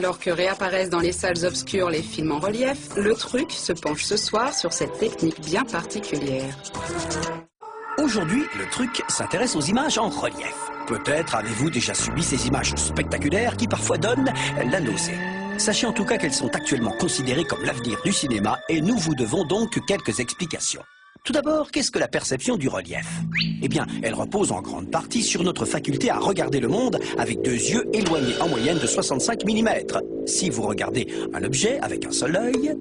Alors que réapparaissent dans les salles obscures les films en relief, Le Truc se penche ce soir sur cette technique bien particulière. Aujourd'hui, Le Truc s'intéresse aux images en relief. Peut-être avez-vous déjà subi ces images spectaculaires qui parfois donnent la nausée. Sachez en tout cas qu'elles sont actuellement considérées comme l'avenir du cinéma et nous vous devons donc quelques explications. Tout d'abord, qu'est-ce que la perception du relief? Eh bien, elle repose en grande partie sur notre faculté à regarder le monde avec deux yeux éloignés en moyenne de 65 mm. Si vous regardez un objet avec un seul œil,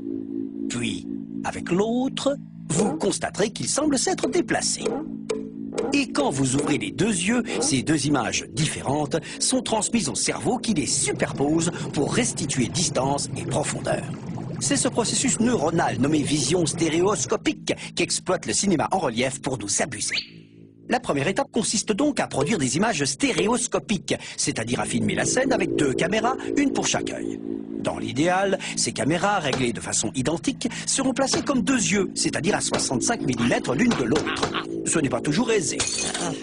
puis avec l'autre, vous constaterez qu'il semble s'être déplacé. Et quand vous ouvrez les deux yeux, ces deux images différentes sont transmises au cerveau qui les superpose pour restituer distance et profondeur. C'est ce processus neuronal nommé vision stéréoscopique qui exploite le cinéma en relief pour nous abuser. La première étape consiste donc à produire des images stéréoscopiques, c'est-à-dire à filmer la scène avec deux caméras, une pour chaque œil. Dans l'idéal, ces caméras, réglées de façon identique, seront placées comme deux yeux, c'est-à-dire à 65 mm l'une de l'autre. Ce n'est pas toujours aisé.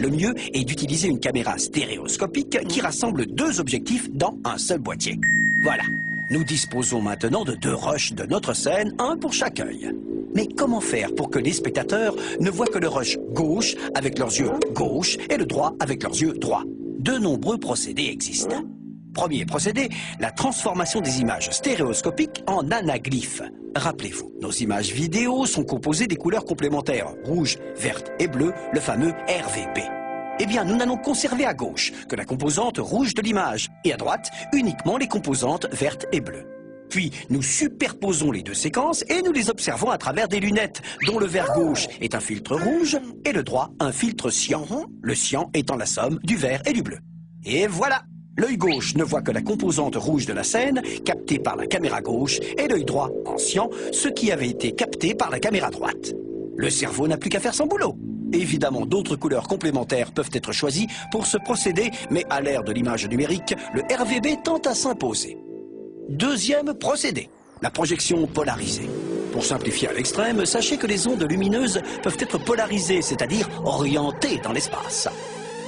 Le mieux est d'utiliser une caméra stéréoscopique qui rassemble deux objectifs dans un seul boîtier. Voilà. Nous disposons maintenant de deux rushs de notre scène, un pour chaque œil. Mais comment faire pour que les spectateurs ne voient que le rush gauche avec leurs yeux gauches et le droit avec leurs yeux droits? De nombreux procédés existent. Premier procédé, la transformation des images stéréoscopiques en anaglyphes. Rappelez-vous, nos images vidéo sont composées des couleurs complémentaires rouge, verte et bleue, le fameux RVB. Eh bien, nous n'allons conserver à gauche que la composante rouge de l'image et à droite uniquement les composantes vertes et bleues. Puis, nous superposons les deux séquences et nous les observons à travers des lunettes dont le vert gauche est un filtre rouge et le droit un filtre cyan. Le cyan étant la somme du vert et du bleu. Et voilà! L'œil gauche ne voit que la composante rouge de la scène, captée par la caméra gauche, et l'œil droit, en cyan, ce qui avait été capté par la caméra droite. Le cerveau n'a plus qu'à faire son boulot. Évidemment, d'autres couleurs complémentaires peuvent être choisies pour ce procédé, mais à l'ère de l'image numérique, le RVB tend à s'imposer. Deuxième procédé, la projection polarisée. Pour simplifier à l'extrême, sachez que les ondes lumineuses peuvent être polarisées, c'est-à-dire orientées dans l'espace.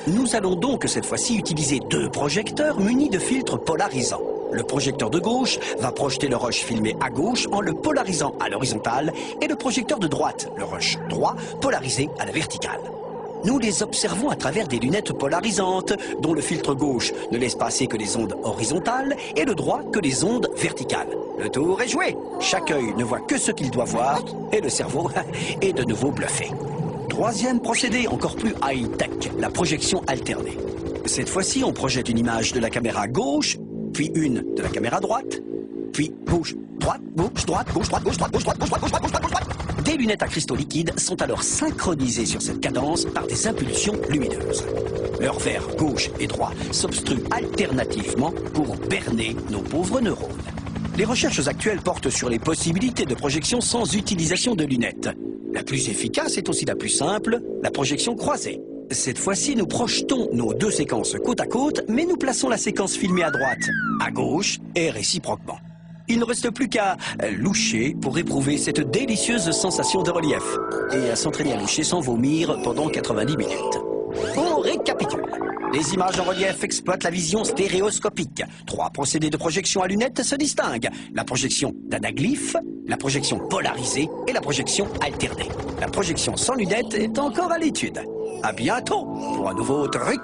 Nous allons donc cette fois-ci utiliser deux projecteurs munis de filtres polarisants. Le projecteur de gauche va projeter le rush filmé à gauche en le polarisant à l'horizontale et le projecteur de droite, le rush droit, polarisé à la verticale. Nous les observons à travers des lunettes polarisantes dont le filtre gauche ne laisse passer que les ondes horizontales et le droit que les ondes verticales. Le tour est joué. Chaque œil ne voit que ce qu'il doit voir et le cerveau est de nouveau bluffé. Troisième procédé, encore plus high-tech, la projection alternée. Cette fois-ci, on projette une image de la caméra gauche, puis une de la caméra droite, puis gauche, droite, gauche, droite, gauche, droite, gauche, droite, gauche, droite, gauche, droite, gauche, droite, gauche, droite, gauche, droite. Des lunettes à cristaux liquides sont alors synchronisées sur cette cadence par des impulsions lumineuses. Leurs verres gauche et droit s'obstruent alternativement pour berner nos pauvres neurones. Les recherches actuelles portent sur les possibilités de projection sans utilisation de lunettes. La plus efficace est aussi la plus simple, la projection croisée. Cette fois-ci, nous projetons nos deux séquences côte à côte, mais nous plaçons la séquence filmée à droite, à gauche et réciproquement. Il ne reste plus qu'à loucher pour éprouver cette délicieuse sensation de relief et à s'entraîner à loucher sans vomir pendant 90 minutes. On récapitule. Les images en relief exploitent la vision stéréoscopique. Trois procédés de projection à lunettes se distinguent. La projection d'anaglyphe, la projection polarisée et la projection alternée. La projection sans lunettes est encore à l'étude. À bientôt pour un nouveau truc.